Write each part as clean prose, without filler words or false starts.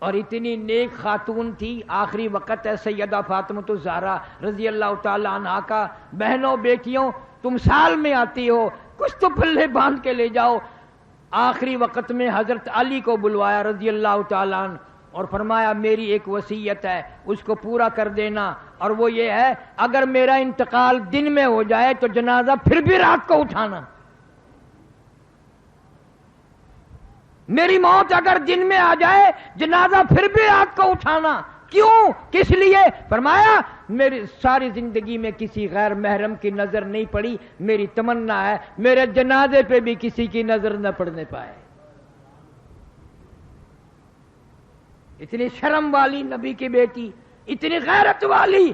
اور اتنی نیک خاتون تھی. آخری وقت ہے سیدہ فاطمۃ الزہرا رضی اللہ تعالی عنہا کا. بہنوں بیٹیوں تم سال میں آتی ہو, کچھ تو پلے باندھ کے لے جاؤ. آخری وقت میں حضرت علی کو بلوایا رضی اللہ تعالی عنہ اور فرمایا میری ایک وصیت ہے, اس کو پورا کر دینا, اور وہ یہ ہے اگر میرا انتقال دن میں ہو جائے تو جنازہ پھر بھی رات کو اٹھانا. میری موت اگر دن میں آ جائے جنازہ پھر بھی رات کو اٹھانا. کیوں؟ کس لیے؟ فرمایا میری ساری زندگی میں کسی غیر محرم کی نظر نہیں پڑی, میری تمنا ہے میرے جنازے پہ بھی کسی کی نظر نہ پڑنے پائے. اتنی شرم والی نبی کی بیٹی, اتنی غیرت والی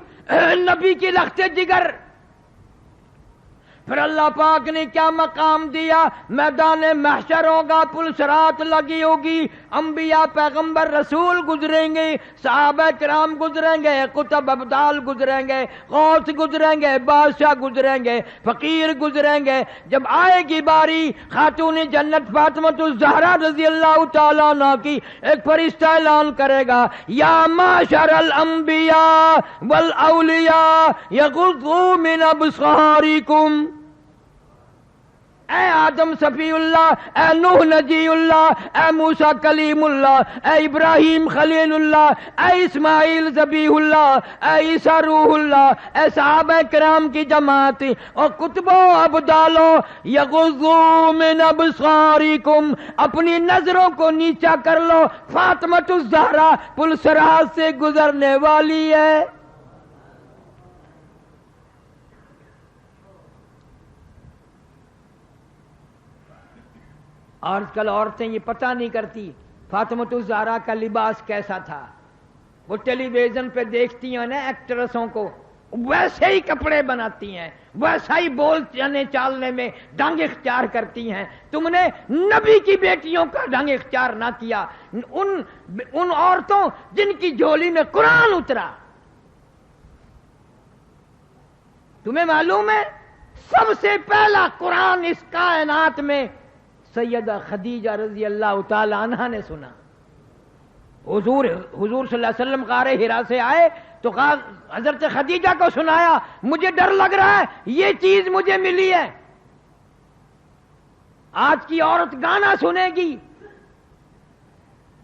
نبی کی لخت جگر. پھر اللہ پاک نے کیا مقام دیا؟ میدان محشر ہوگا, پل صراط لگی ہوگی, انبیاء پیغمبر رسول گزریں گے, صحابہ کرام گزریں گے, قطب ابدال گزریں گے, غوث گزریں گے, بادشاہ گزریں گے, فقیر گزریں گے. جب آئے گی باری خاتون جنت فاطمۃ الزہرا رضی اللہ تعالیٰ عنہ کی, ایک فرشتہ اعلان کرے گا یا معشر الانبیاء والاولیاء یغضوا من ابصارکم. اے آدم صفی اللہ, اے نوح نجی اللہ, اے موسیٰ کلیم اللہ, اے ابراہیم خلیل اللہ, اے اسماعیل ذبیح اللہ, اے عیسیٰ روح اللہ, اے صحابہ کرام کی جماعت اور کتبو ابدالو, یغضوا من ابصارکم, اپنی نظروں کو نیچا کر لو, فاطمۃ الزہرا پل صراط سے گزرنے والی ہے. آج کل عورتیں یہ پتہ نہیں کرتی فاطمۃ الزہرا کا لباس کیسا تھا. وہ ٹیلی ویژن پہ دیکھتی ہیں نا ایکٹریسوں کو, ویسے ہی کپڑے بناتی ہیں, ویسا ہی بول چالنے میں ڈنگ اختیار کرتی ہیں. تم نے نبی کی بیٹیوں کا ڈنگ اختیار نہ کیا, ان عورتوں جن کی جھولی میں قرآن اترا. تمہیں معلوم ہے سب سے پہلا قرآن اس کائنات میں سیدہ خدیجہ رضی اللہ تعالی عنہا نے سنا. حضور صلی اللہ علیہ وسلم غار حرا سے آئے تو کہا حضرت خدیجہ کو سنایا, مجھے ڈر لگ رہا ہے, یہ چیز مجھے ملی ہے. آج کی عورت گانا سنے گی,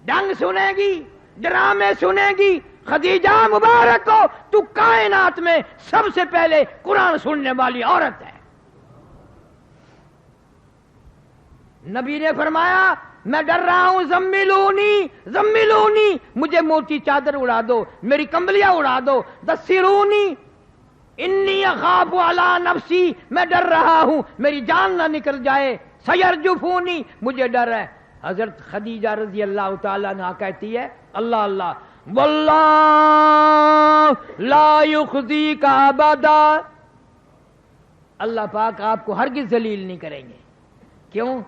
ڈنگ سنے گی, ڈرامے سنے گی. خدیجہ مبارک ہو, تو کائنات میں سب سے پہلے قرآن سننے والی عورت ہے. نبی نے فرمایا میں ڈر رہا ہوں, زملونی زملونی, مجھے موٹی چادر اڑا دو, میری کمبلیاں اڑا دو. دثرونی انی اخاف علی نفسی, میں ڈر رہا ہوں میری جان نہ نکل جائے. سیرجفونی, مجھے ڈر ہے. حضرت خدیجہ رضی اللہ تعالیٰ عنہا کہتی ہے اللہ اللہ واللہ لا یخزیک ابدا, اللہ پاک آپ کو ہرگز ذلیل نہیں کریں گے. کیوں؟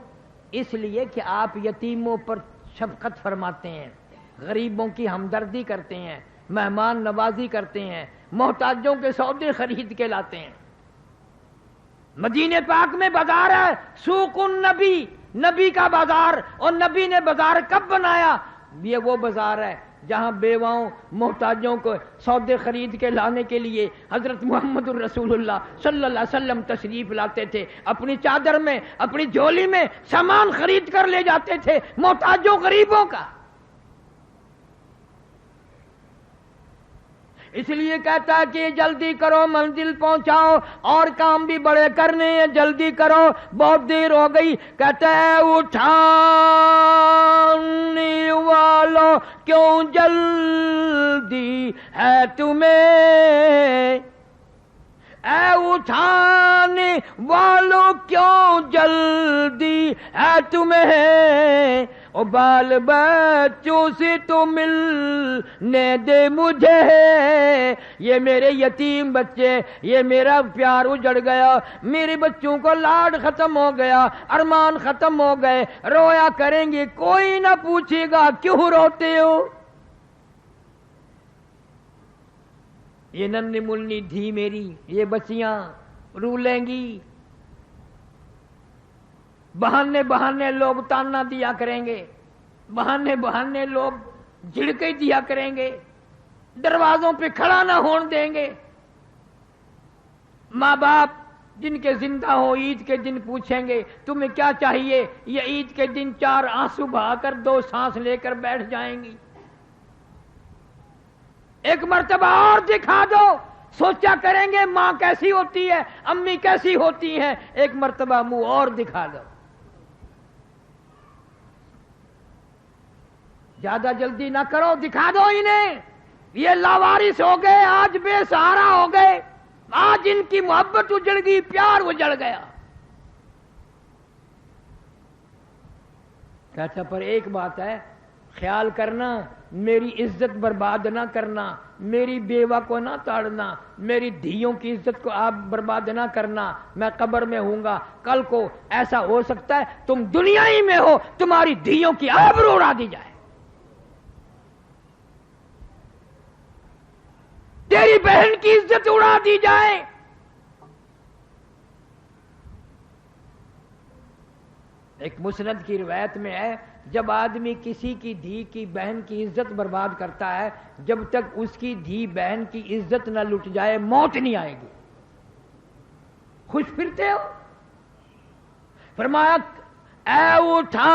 اس لیے کہ آپ یتیموں پر شفقت فرماتے ہیں, غریبوں کی ہمدردی کرتے ہیں, مہمان نوازی کرتے ہیں, محتاجوں کے سودے خرید کے لاتے ہیں. مدینے پاک میں بازار ہے سوق النبی, نبی کا بازار, اور نبی نے بازار کب بنایا؟ یہ وہ بازار ہے جہاں بیواؤں محتاجوں کو سودے خرید کے لانے کے لیے حضرت محمد الرسول اللہ صلی اللہ علیہ وسلم تشریف لاتے تھے. اپنی چادر میں, اپنی جھولی میں سامان خرید کر لے جاتے تھے محتاجوں غریبوں کا. اس لیے کہتا ہے کہ جلدی کرو, منزل پہنچاؤ, اور کام بھی بڑے کرنے ہیں, جلدی کرو, بہت دیر ہو گئی. کہتا ہے اٹھانے والوں کیوں جلدی ہے تمہیں, اے اٹھانے والوں کیوں جلدی ہے تمہیں, او بال بچوں سے تو ملنے دے مجھے, یہ میرے یتیم بچے, یہ میرا پیار اجڑ گیا, میرے بچوں کو لاڈ ختم ہو گیا, ارمان ختم ہو گئے, رویا کریں گے, کوئی نہ پوچھے گا کیوں روتے ہو. یہ ننھی ملنی دھی میری, یہ بچیاں رو لیں گی, بہانے بہانے لوگ تانا دیا کریں گے, بہانے بہانے لوگ جھڑکے دیا کریں گے، دروازوں پہ کھڑا نہ ہون دیں گے۔ ماں باپ جن کے زندہ ہو عید کے دن پوچھیں گے تمہیں کیا چاہیے، یہ عید کے دن 4 آنسو بہا کر 2 سانس لے کر بیٹھ جائیں گی۔ ایک مرتبہ اور دکھا دو، سوچا کریں گے ماں کیسی ہوتی ہے، امی کیسی ہوتی ہیں، ایک مرتبہ منہ اور دکھا دو۔ زیادہ جلدی نہ کرو، دکھا دو انہیں، یہ لاوارث ہو گئے، آج بے سہارا ہو گئے، آج ان کی محبت اجڑ گئی، پیار اجڑ گیا۔ کہتا پر ایک بات ہے، خیال کرنا میری عزت برباد نہ کرنا، میری بیوہ کو نہ تاڑنا، میری دھیوں کی عزت کو آپ برباد نہ کرنا، میں قبر میں ہوں گا، کل کو ایسا ہو سکتا ہے تم دنیا ہی میں ہو، تمہاری دھیوں کی آبرو اڑا دی جائے، تیری بہن کی عزت اڑا دی جائے۔ ایک مسند کی روایت میں ہے، جب آدمی کسی کی دھی کی بہن کی عزت برباد کرتا ہے، جب تک اس کی دھی بہن کی عزت نہ لٹ جائے موت نہیں آئے گی۔ خوش پھرتے ہو؟ فرمایا اے اٹھانے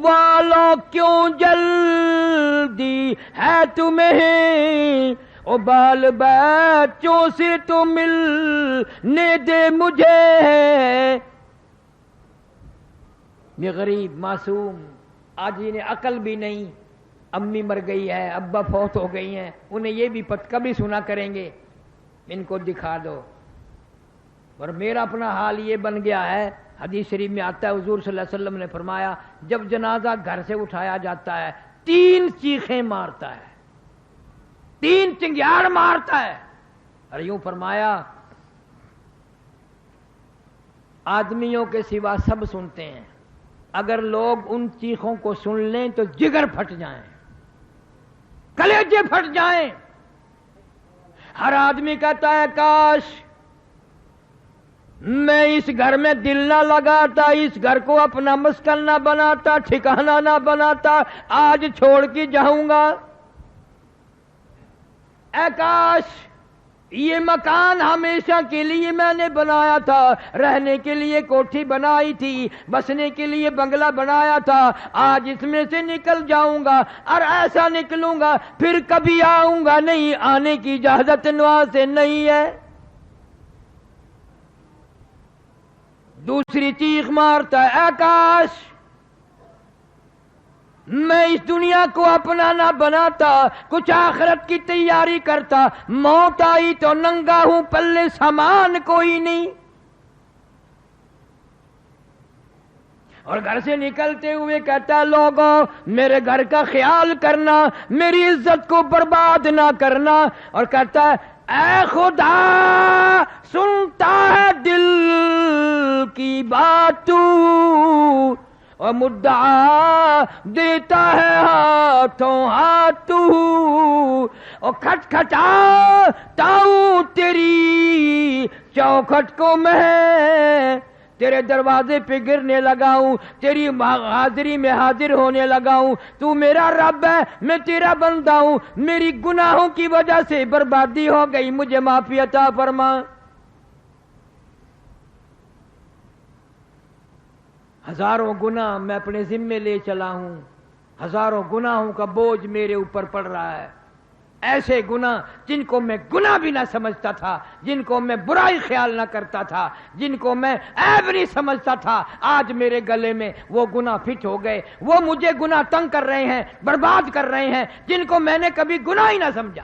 والوں کیوں جلدی ہے تمہیں، او بال بچوں سے تو ملنے دے مجھے۔ یہ غریب معصوم آج انہیں عقل بھی نہیں، امی مر گئی ہے، ابا فوت ہو گئی ہیں، انہیں یہ بھی کبھی سنا کریں گے، ان کو دکھا دو۔ اور میرا اپنا حال یہ بن گیا ہے، حدیث شریف میں آتا ہے حضور صلی اللہ علیہ وسلم نے فرمایا جب جنازہ گھر سے اٹھایا جاتا ہے 3 چیخیں مارتا ہے، 3 چنگیاڑ مارتا ہے، اور یوں فرمایا آدمیوں کے سوا سب سنتے ہیں، اگر لوگ ان چیخوں کو سن لیں تو جگر پھٹ جائیں، کلیجے پھٹ جائیں۔ ہر آدمی کہتا ہے کاش میں اس گھر میں دل نہ لگاتا، اس گھر کو اپنا مسکن نہ بناتا، ٹھکانہ نہ بناتا، آج چھوڑ کے جاؤں گا۔ اے کاش یہ مکان ہمیشہ کے لیے میں نے بنایا تھا، رہنے کے لیے کوٹھی بنائی تھی، بسنے کے لیے بنگلہ بنایا تھا، آج اس میں سے نکل جاؤں گا، اور ایسا نکلوں گا پھر کبھی آؤں گا نہیں، آنے کی اجازت وہاں سے نہیں ہے۔ دوسری چیخ مارتا ہے اے کاش میں اس دنیا کو اپنا نہ بناتا، کچھ آخرت کی تیاری کرتا، موت آئی تو ننگا ہوں، پلے سامان کوئی نہیں۔ اور گھر سے نکلتے ہوئے کہتا ہے لوگوں میرے گھر کا خیال کرنا، میری عزت کو برباد نہ کرنا، اور کہتا ہے اے خدا سنتا ہے دل کی بات تو، اور مدعا دیتا ہے ہاتھوں ہاتھ تو، اور کھٹکھٹاتا ہوں تیری چوکھٹ کو میں، تیرے دروازے پہ گرنے لگا ہوں، تیری حاضری میں حاضر ہونے لگا ہوں، تو میرا رب ہے، میں تیرا بندہ ہوں، میری گناہوں کی وجہ سے بربادی ہو گئی، مجھے معافی عطا فرما۔ ہزاروں گناہ میں اپنے ذمے لے چلا ہوں، ہزاروں گناہوں کا بوجھ میرے اوپر پڑ رہا ہے، ایسے گناہ جن کو میں گناہ بھی نہ سمجھتا تھا، جن کو میں برائی خیال نہ کرتا تھا، جن کو میں عیب نہیں سمجھتا تھا، آج میرے گلے میں وہ گناہ فٹ ہو گئے، وہ مجھے گناہ تنگ کر رہے ہیں، برباد کر رہے ہیں، جن کو میں نے کبھی گناہ ہی نہ سمجھا۔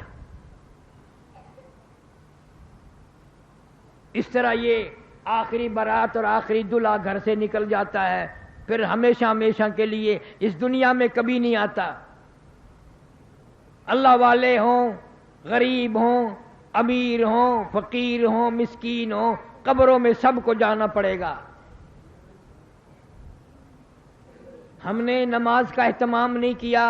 اس طرح یہ آخری بارات اور آخری دلہا گھر سے نکل جاتا ہے، پھر ہمیشہ ہمیشہ کے لیے اس دنیا میں کبھی نہیں آتا۔ اللہ والے ہوں، غریب ہوں، امیر ہوں، فقیر ہوں، مسکین ہوں، قبروں میں سب کو جانا پڑے گا۔ ہم نے نماز کا اہتمام نہیں کیا،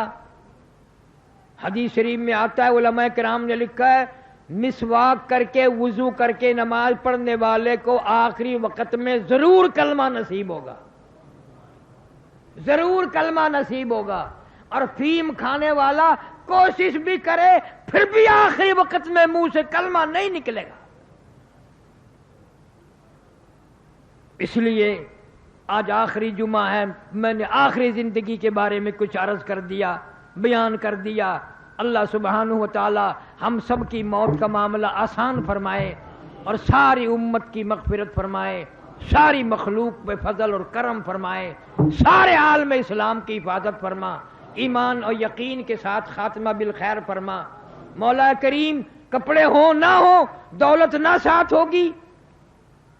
حدیث شریف میں آتا ہے، علماء کرام نے لکھا ہے مسواک کر کے وضو کر کے نماز پڑھنے والے کو آخری وقت میں ضرور کلمہ نصیب ہوگا۔ ضرور کلمہ نصیب ہوگا. اور فیم کھانے والا کوشش بھی کرے پھر بھی آخری وقت میں منہ سے کلمہ نہیں نکلے گا. اس لیے آج آخری جمعہ ہے، میں نے آخری زندگی کے بارے میں کچھ عرض کر دیا، بیان کر دیا. اللہ سبحانہ و تعالی ہم سب کی موت کا معاملہ آسان فرمائے اور ساری امت کی مغفرت فرمائے، ساری مخلوق پہ فضل اور کرم فرمائے، سارے عالم اسلام کی حفاظت فرما، ایمان اور یقین کے ساتھ خاتمہ بالخیر فرما. مولا کریم کپڑے ہوں نہ ہوں، دولت نہ ساتھ ہوگی،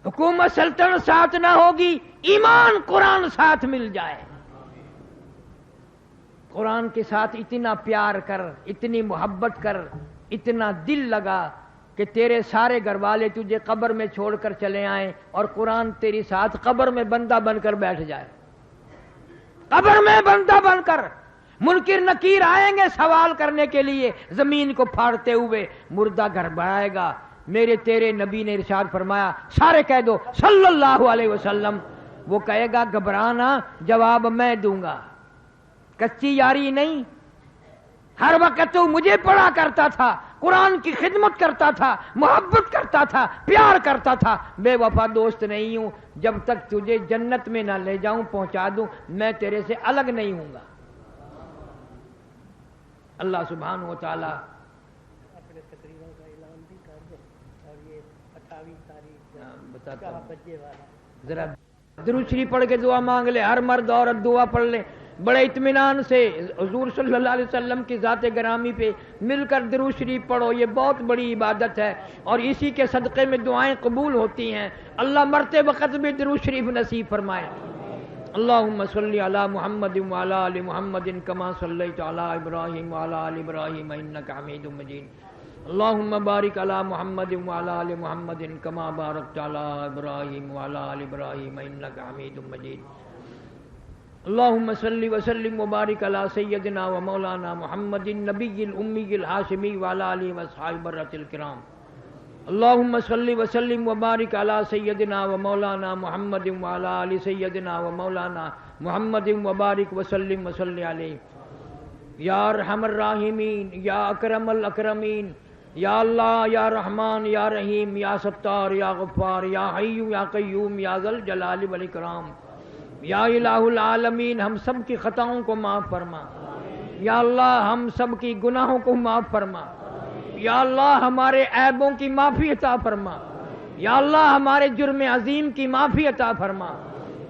حکومت سلطنت ساتھ نہ ہوگی، ایمان قرآن ساتھ مل جائے. قرآن کے ساتھ اتنا پیار کر، اتنی محبت کر، اتنا دل لگا کہ تیرے سارے گھر والے تجھے قبر میں چھوڑ کر چلے آئیں اور قرآن تیری ساتھ قبر میں بندہ بن کر بیٹھ جائے. قبر میں بندہ بن کر منکر نکیر آئیں گے سوال کرنے کے لیے، زمین کو پھاڑتے ہوئے مردہ گھر بڑھائے گا. میرے تیرے نبی نے ارشاد فرمایا، سارے کہہ دو صلی اللہ علیہ وسلم. وہ کہے گا گھبرانا، جواب میں دوں گا، کچی یاری نہیں. ہر وقت تو مجھے پڑھا کرتا تھا، قرآن کی خدمت کرتا تھا، محبت کرتا تھا، پیار کرتا تھا. بے وفا دوست نہیں ہوں، جب تک تجھے جنت میں نہ لے جاؤں پہنچا دوں، میں تیرے سے الگ نہیں ہوں گا. اللہ سبحانہ و تعالی اپنے تقریروں کا اعلان بھی کر دو. اور یہ 28 تاریخ بتاتا ہوں. بجے والا ذرا درود شریف پڑھ کے دعا مانگ لے، ہر مرد عورت دعا پڑھ لے بڑے اطمینان سے. حضور صلی اللہ علیہ وسلم کی ذات گرامی پہ مل کر درود شریف پڑھو، یہ بہت بڑی عبادت ہے اور اسی کے صدقے میں دعائیں قبول ہوتی ہیں. اللہ مرتے وقت بھی درود شریف نصیب فرمائے. اللہم صلی علی محمد وعلی آل محمد کما صلیت علی ابراہیم وعلی آل ابراہیم انک حمید مجید. اللہم بارک علی محمد وعلی آل محمد کما بارکت علی ابراہیم وعلی آل ابراہیم انک حمید مجید. اللہم صلی وسلم وبارک علی سیدنا و مولانا محمد النبی الامی الہاشمی وعلی آلہ واصحابہ برۃ الکرام. اللہم صلی وسلم وبارک علی سیدنا و مولانا محمد وعلی آل سیدنا و مولانا محمد وبارک وسلم وصلی علیہ. یا ارحم الراحمین، یا اکرم الاکرمین، یا اللہ، یا رحمان، یا رحیم، یا ستار، یا غفار، یا حی یا قیوم، یا ذی الجلال والاکرام. یا الہ العالمین ہم سب کی خطاؤں کو معاف فرما. یا اللہ ہم سب کی گناہوں کو معاف فرما. یا اللہ ہمارے عیبوں کی معافی عطا فرما. یا اللہ ہمارے جرم عظیم کی معافی عطا فرما.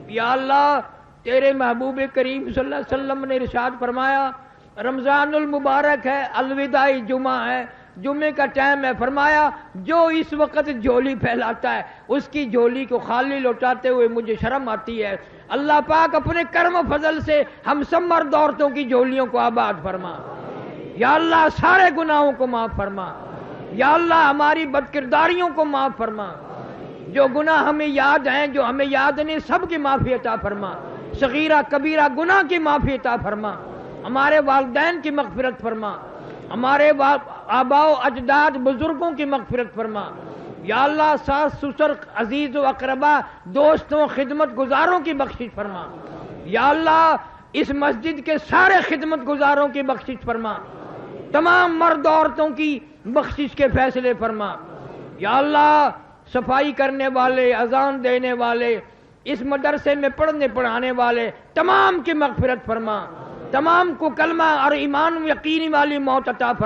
یا اللہ تیرے محبوب کریم صلی اللہ علیہ وسلم نے ارشاد فرمایا رمضان المبارک ہے، الوداعی جمعہ ہے، جمعے کا ٹائم ہے، فرمایا جو اس وقت جھولی پھیلاتا ہے اس کی جھولی کو خالی لوٹاتے ہوئے مجھے شرم آتی ہے. اللہ پاک اپنے کرم و فضل سے ہم سب مرد عورتوں کی جھولیوں کو آباد فرما. یا اللہ سارے گناہوں کو معاف فرما. یا اللہ ہماری بدکرداریوں کو معاف فرما. جو گناہ ہمیں یاد ہیں، جو ہمیں یاد نہیں، سب کی معافی عطا فرما. صغیرہ کبیرہ گناہ کی معافی عطا فرما. ہمارے والدین کی مغفرت فرما. ہمارے آباء و اجداد بزرگوں کی مغفرت فرما. یا اللہ ساس سسر عزیز و اقربا دوستوں خدمت گزاروں کی بخشش فرما. یا اللہ اس مسجد کے سارے خدمت گزاروں کی بخشش فرما. تمام مرد عورتوں کی بخشش کے فیصلے فرما. یا اللہ صفائی کرنے والے، اذان دینے والے، اس مدرسے میں پڑھنے پڑھانے والے تمام کی مغفرت فرما. تمام کو کلمہ اور ایمان و یقین والی موت عطا فرما.